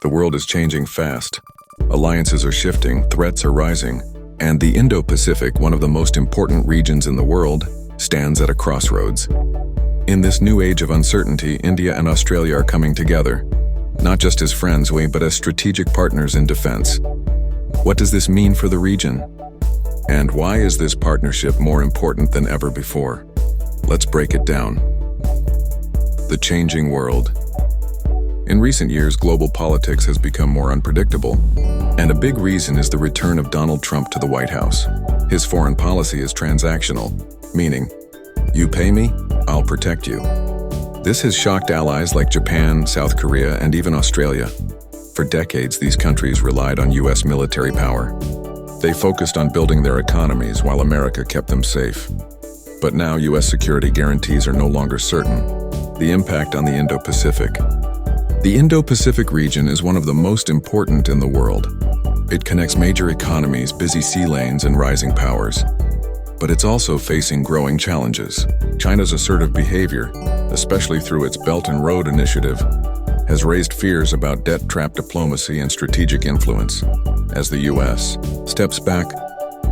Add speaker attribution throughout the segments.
Speaker 1: The world is changing fast. Alliances are shifting, threats are rising, and the Indo-Pacific, one of the most important regions in the world, stands at a crossroads. In this new age of uncertainty, India and Australia are coming together, not just as friends, but as strategic partners in defense. What does this mean for the region? And why is this partnership more important than ever before? Let's break it down. The changing world. In recent years, global politics has become more unpredictable, and a big reason is the return of Donald Trump to the White House. His foreign policy is transactional, meaning, you pay me, I'll protect you. This has shocked allies like Japan, South Korea, and even Australia. For decades, these countries relied on U.S. military power. They focused on building their economies while America kept them safe. But now U.S. security guarantees are no longer certain. The impact on the Indo-Pacific. The Indo-Pacific region is one of the most important in the world. It connects major economies, busy sea lanes, and rising powers. But it's also facing growing challenges. China's assertive behavior, especially through its Belt and Road Initiative, has raised fears about debt-trap diplomacy and strategic influence. As the U.S. steps back,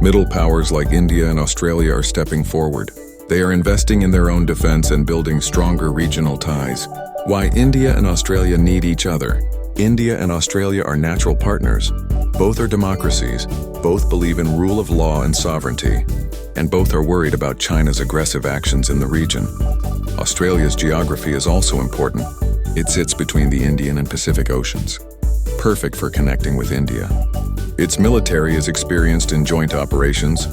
Speaker 1: middle powers like India and Australia are stepping forward. They are investing in their own defense and building stronger regional ties. Why India and Australia need each other. India and Australia are natural partners. Both are democracies, both believe in rule of law and sovereignty, and both are worried about China's aggressive actions in the region. Australia's geography is also important. It sits between the Indian and Pacific Oceans, perfect for connecting with India. Its military is experienced in joint operations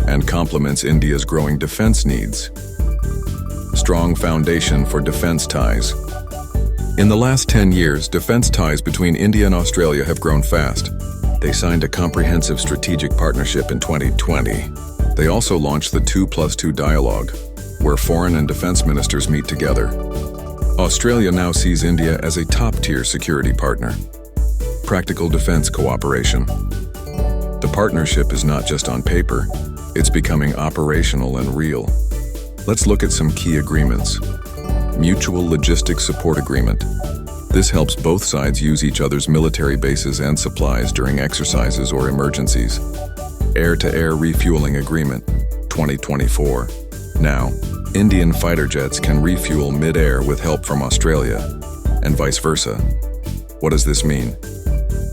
Speaker 1: and complements India's growing defense needs. Strong foundation for defense ties. In the last 10 years, defense ties between India and Australia have grown fast. They signed a comprehensive strategic partnership in 2020. They also launched the 2+2 dialogue, where foreign and defense ministers meet together. Australia now sees India as a top-tier security partner. Practical defense cooperation. The partnership is not just on paper, it's becoming operational and real. Let's look at some key agreements. Mutual Logistics Support Agreement. This helps both sides use each other's military bases and supplies during exercises or emergencies. Air-to-Air Refuelling Agreement, 2024. Now, Indian fighter jets can refuel mid-air with help from Australia, and vice versa. What does this mean?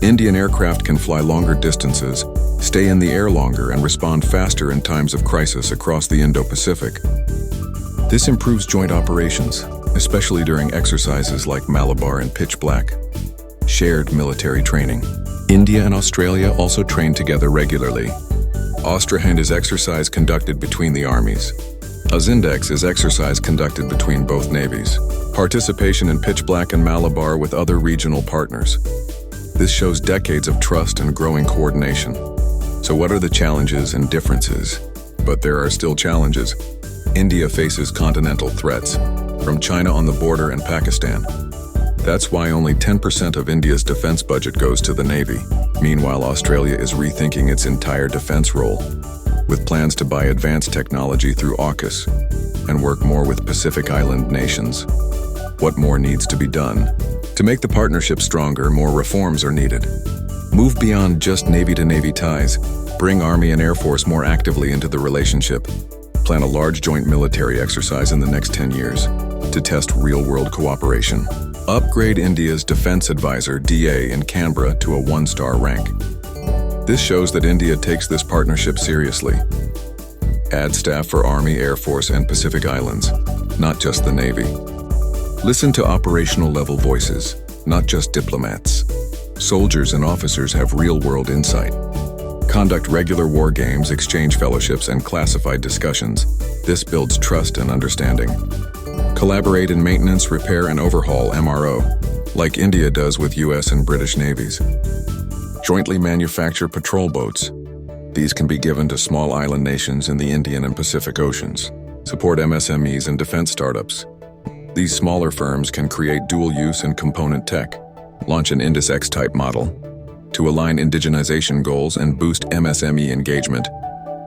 Speaker 1: Indian aircraft can fly longer distances, stay in the air longer, and respond faster in times of crisis across the Indo-Pacific. This improves joint operations, especially during exercises like Malabar and Pitch Black. Shared military training. India and Australia also train together regularly. AUSTRAHIND is exercise conducted between the armies. AUSINDEX is exercise conducted between both navies. Participation in Pitch Black and Malabar with other regional partners. This shows decades of trust and growing coordination. So what are the challenges and differences? But there are still challenges. India faces continental threats, from China on the border and Pakistan. That's why only 10% of India's defense budget goes to the Navy. Meanwhile, Australia is rethinking its entire defense role, with plans to buy advanced technology through AUKUS and work more with Pacific Island nations. What more needs to be done? To make the partnership stronger, more reforms are needed. Move beyond just Navy-to-Navy ties. Bring Army and Air Force more actively into the relationship. Plan a large joint military exercise in the next 10 years to test real-world cooperation. Upgrade India's Defense Advisor (DA) in Canberra to a 1-star rank. This shows that India takes this partnership seriously. Add staff for Army, Air Force, and Pacific Islands, not just the Navy. Listen to operational-level voices, not just diplomats. Soldiers and officers have real-world insight. Conduct regular war games, exchange fellowships, and classified discussions. This builds trust and understanding. Collaborate in maintenance, repair, and overhaul (MRO), like India does with US and British navies. Jointly manufacture patrol boats. These can be given to small island nations in the Indian and Pacific Oceans. Support MSMEs and defense startups. These smaller firms can create dual-use and component tech. Launch an Indus-X-type model to align indigenization goals and boost MSME engagement.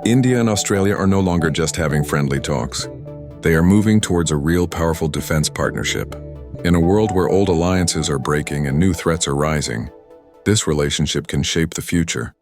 Speaker 1: India and Australia are no longer just having friendly talks. They are moving towards a real powerful defense partnership. In a world where old alliances are breaking and new threats are rising, this relationship can shape the future.